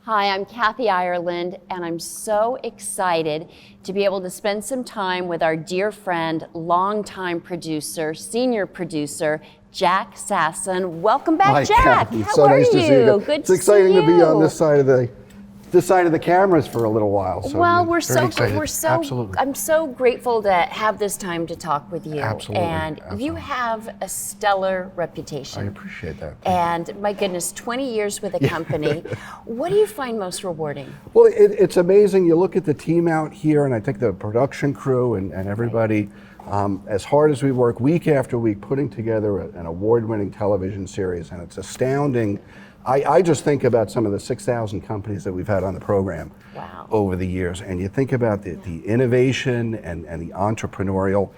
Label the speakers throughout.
Speaker 1: Hi, I'm Kathy Ireland, and I'm so excited to be able to spend some time with our dear friend, longtime producer, senior producer, Jack Sasson. Welcome back,
Speaker 2: Hi,
Speaker 1: Jack.
Speaker 2: Kathy.
Speaker 1: How
Speaker 2: so
Speaker 1: are
Speaker 2: nice
Speaker 1: you?
Speaker 2: to see you.
Speaker 1: Good
Speaker 2: It's
Speaker 1: to
Speaker 2: exciting
Speaker 1: see
Speaker 2: to be on
Speaker 1: you.
Speaker 2: this side of the cameras for a little while. So
Speaker 1: Well,
Speaker 2: Absolutely.
Speaker 1: I'm so grateful to have this time to talk with you.
Speaker 2: Absolutely.
Speaker 1: And you have a stellar reputation.
Speaker 2: I appreciate that.
Speaker 1: And my goodness, 20 years with a company. What do you find most rewarding?
Speaker 2: Well, it's amazing. You look at the team out here, and I think the production crew and everybody, as hard as we work week after week putting together an award-winning television series, and it's astounding. I just think about some of the 6,000 companies that we've had on the program over the years, and you think about the innovation and the entrepreneurial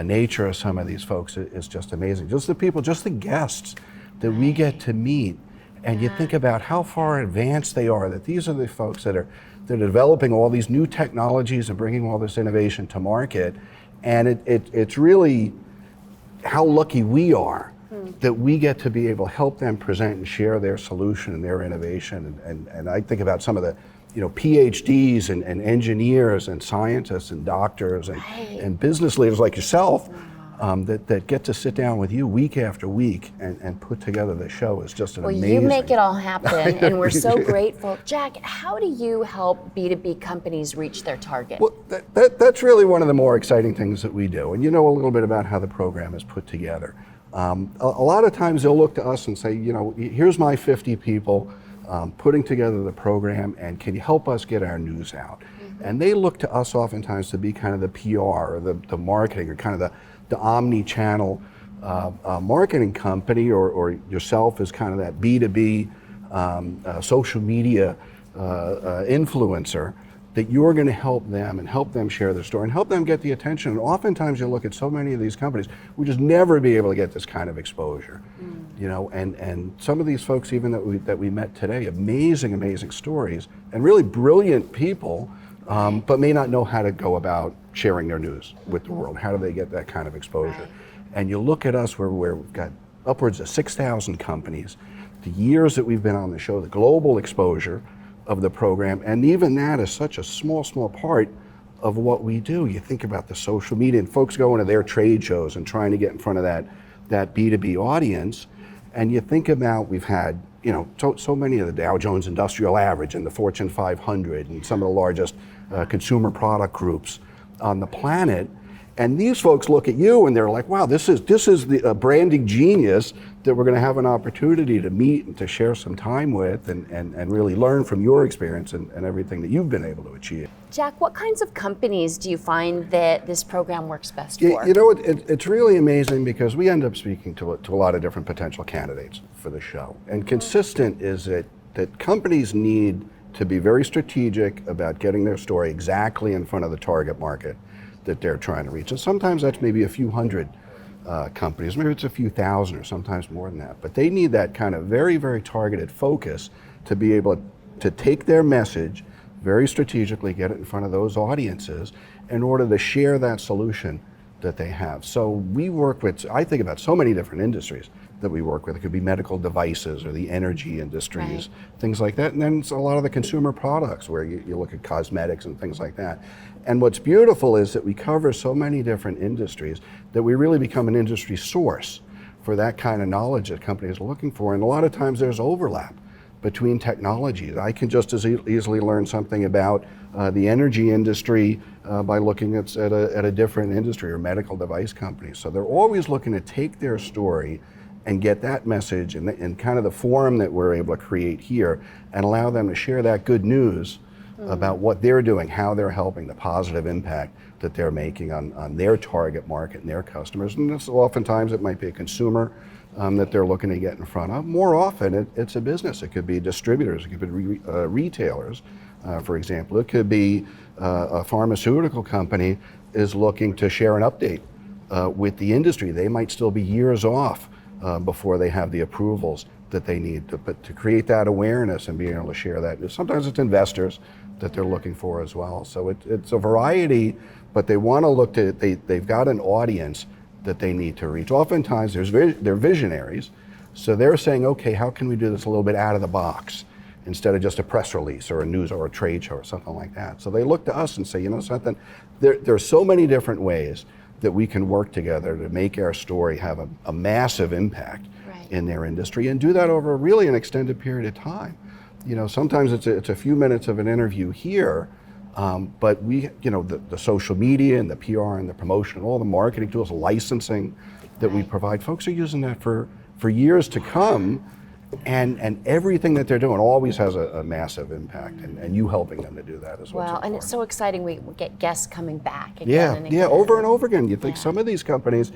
Speaker 2: nature of some of these folks is just amazing. Just the people, just the guests that we get to meet, and you think about how far advanced they are, that these are the folks that are developing all these new technologies and bringing all this innovation to market, and it's really how lucky we are that we get to be able to help them present and share their solution and their innovation. And I think about some of the PhDs and engineers and scientists and doctors and business leaders like yourself that get to sit down with you week after week and put together the show. Is just an amazing.
Speaker 1: Well, you make it all happen, and we're so grateful. Jack, how do you help B2B companies reach their target?
Speaker 2: Well, that's really one of the more exciting things that we do. And you know a little bit about how the program is put together. A lot of times they'll look to us and say, here's my 50 people putting together the program, and can you help us get our news out? And they look to us oftentimes to be kind of the PR or the marketing or kind of the omni-channel marketing company, or yourself as kind of that B2B social media influencer, that you're going to help them and help them share their story and help them get the attention. And oftentimes you look at so many of these companies, we just never be able to get this kind of exposure. And some of these folks even that we met today, amazing stories and really brilliant people, but may not know how to go about sharing their news with the world. How do they get that kind of exposure? And you look at us where we've got upwards of 6,000 companies, the years that we've been on the show, the global exposure of the program, and even that is such a small part of what we do. You think about the social media and folks going to their trade shows and trying to get in front of that B2B audience, and you think about we've had so many of the Dow Jones Industrial Average and the Fortune 500 and some of the largest consumer product groups on the planet. And these folks look at you and they're like, wow, this is the branding genius that we're going to have an opportunity to meet and to share some time with and really learn from your experience and everything that you've been able to achieve.
Speaker 1: Jack, what kinds of companies do you find that this program works best for?
Speaker 2: It's really amazing because we end up speaking to a lot of different potential candidates for the show. And consistent is that companies need to be very strategic about getting their story exactly in front of the target market that they're trying to reach. And sometimes that's maybe a few hundred companies, maybe it's a few thousand or sometimes more than that. But they need that kind of very targeted focus to be able to take their message very strategically, get it in front of those audiences in order to share that solution that they have. So we work with, I think about so many different industries that we work with. It could be medical devices or the energy industries, things like that. And then it's a lot of the consumer products where you look at cosmetics and things like that. And what's beautiful is that we cover so many different industries that we really become an industry source for that kind of knowledge that companies are looking for. And a lot of times there's overlap between technologies. I can just as easily learn something about the energy industry by looking at a different industry or medical device companies. So they're always looking to take their story and get that message in kind of the forum that we're able to create here and allow them to share that good news about what they're doing, how they're helping, the positive impact that they're making on their target market and their customers. And this, oftentimes it might be a consumer that they're looking to get in front of. More often it's a business. It could be distributors, it could be retailers, for example. It could be a pharmaceutical company is looking to share an update with the industry. They might still be years off before they have the approvals that they need to create that awareness and being able to share that. Sometimes it's investors that they're looking for as well. So it's a variety, but they want to look to, they've got an audience that they need to reach. Oftentimes they're visionaries, so they're saying, okay, how can we do this a little bit out of the box instead of just a press release or a news or a trade show or something like that. So they look to us and say, you know something, there are so many different ways that we can work together to make our story have a massive impact in their industry, and do that over really an extended period of time. You know, sometimes it's a few minutes of an interview here, but we, you know, the social media and the PR and the promotion and all the marketing tools, licensing that we provide, folks are using that for years to come, and everything that they're doing always has a massive impact, and you helping them to do that as well.
Speaker 1: Well, and it's so exciting we get guests coming back again and again.
Speaker 2: Yeah, over and over again. You think some of these companies,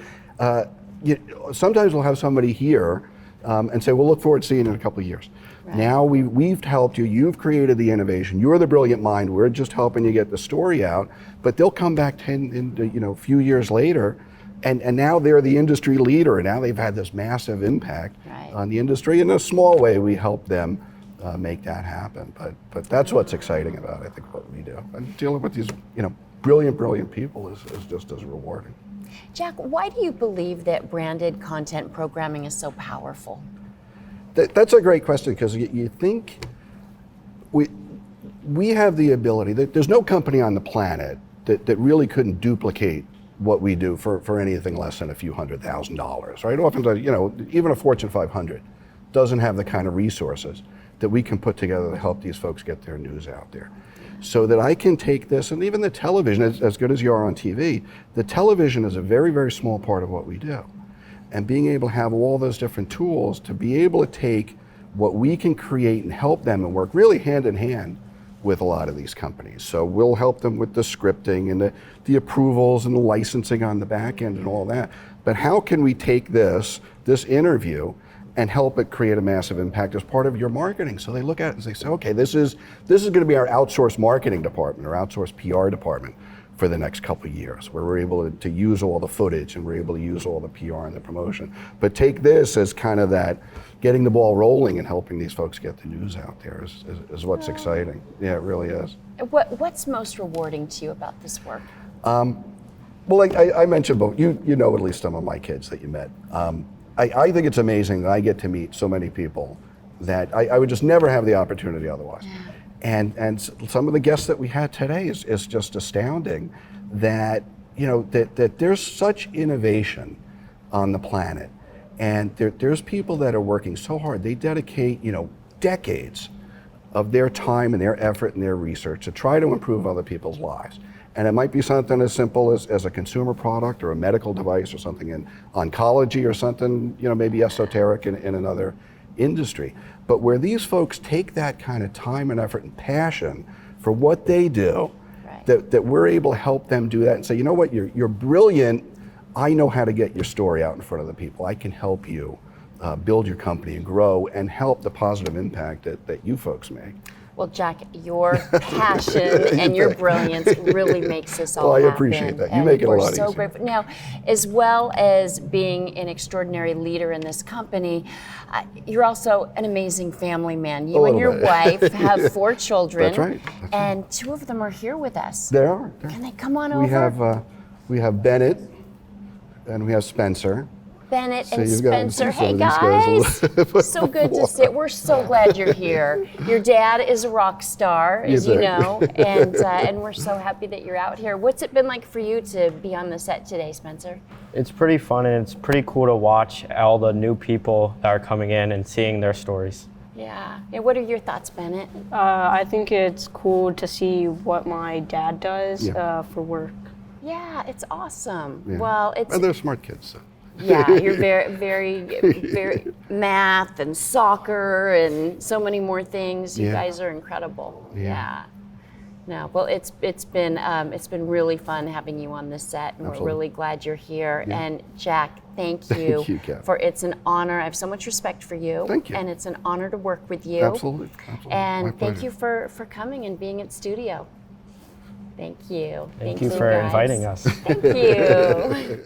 Speaker 2: sometimes we'll have somebody here and say, we'll look forward to seeing you in a couple of years. Right. Now we've helped you, you've created the innovation, you're the brilliant mind, we're just helping you get the story out, but they'll come back a few years later, and now they're the industry leader, and now they've had this massive impact on the industry. In a small way, we help them make that happen. But that's what's exciting about, I think, what we do. And dealing with these brilliant people is just as rewarding.
Speaker 1: Jack, why do you believe that branded content programming is so powerful?
Speaker 2: That's a great question, because you think we have the ability, there's no company on the planet that really couldn't duplicate what we do for anything less than a few $100,000, right? Oftentimes, even a Fortune 500 doesn't have the kind of resources that we can put together to help these folks get their news out there. So that I can take this, and even the television, as good as you are on TV, the television is a very, very small part of what we do. And being able to have all those different tools to be able to take what we can create and help them and work really hand in hand with a lot of these companies. So we'll help them with the scripting and the approvals and the licensing on the back end and all that. But how can we take this interview and help it create a massive impact as part of your marketing? So they look at it and they say, okay, this is going to be our outsourced marketing department or outsourced PR department for the next couple of years, where we're able to use all the footage and we're able to use all the PR and the promotion. But take this as kind of that, getting the ball rolling and helping these folks get the news out there is what's exciting. Yeah, it really is.
Speaker 1: What's most rewarding to you about this work?
Speaker 2: Well, like I mentioned, but you know at least some of my kids that you met. I think it's amazing that I get to meet so many people that I would just never have the opportunity otherwise. Yeah. And some of the guests that we had today is just astounding that, that there's such innovation on the planet. And there's people that are working so hard. They dedicate, decades of their time and their effort and their research to try to improve other people's lives. And it might be something as simple as a consumer product or a medical device or something in oncology or something, maybe esoteric in another industry. But where these folks take that kind of time and effort and passion for what they do, that we're able to help them do that and say, you know what, you're brilliant. I know how to get your story out in front of the people. I can help you build your company and grow and help the positive impact that you folks make.
Speaker 1: Well, Jack, your passion and your brilliance really makes this all happen.
Speaker 2: Well, I appreciate that. You make it a lot easier.
Speaker 1: We're so grateful. Now, as well as being an extraordinary leader in this company, you're also an amazing family man. You and your wife have 4 children.
Speaker 2: That's right.
Speaker 1: And 2 of them are here with us.
Speaker 2: They are.
Speaker 1: Can they come on over?
Speaker 2: We have Bennett and we have Spencer.
Speaker 1: Bennett and Spencer. Hey guys, so good to see you. We're so glad you're here. Your dad is a rock star, as you know, and we're so happy that you're out here. What's it been like for you to be on the set today, Spencer?
Speaker 3: It's pretty fun, and it's pretty cool to watch all the new people that are coming in and seeing their stories.
Speaker 1: Yeah. What are your thoughts, Bennett?
Speaker 4: I think it's cool to see what my dad does for work.
Speaker 1: Yeah, it's awesome.
Speaker 2: Yeah.
Speaker 1: Well,
Speaker 2: they're smart kids. So.
Speaker 1: Yeah, you're very math and soccer and so many more things. You guys are incredible. Yeah. No, well, it's been really fun having you on this set, and
Speaker 2: Absolutely.
Speaker 1: We're really glad you're here. Yeah. And Jack, thank you,
Speaker 2: Kat.
Speaker 1: For it's an honor. I have so much respect for you.
Speaker 2: Thank you.
Speaker 1: And it's an honor to work with you.
Speaker 2: Absolutely.
Speaker 1: And thank you for coming and being at studio. Thank you.
Speaker 3: Thank you for inviting us.
Speaker 1: Thank you.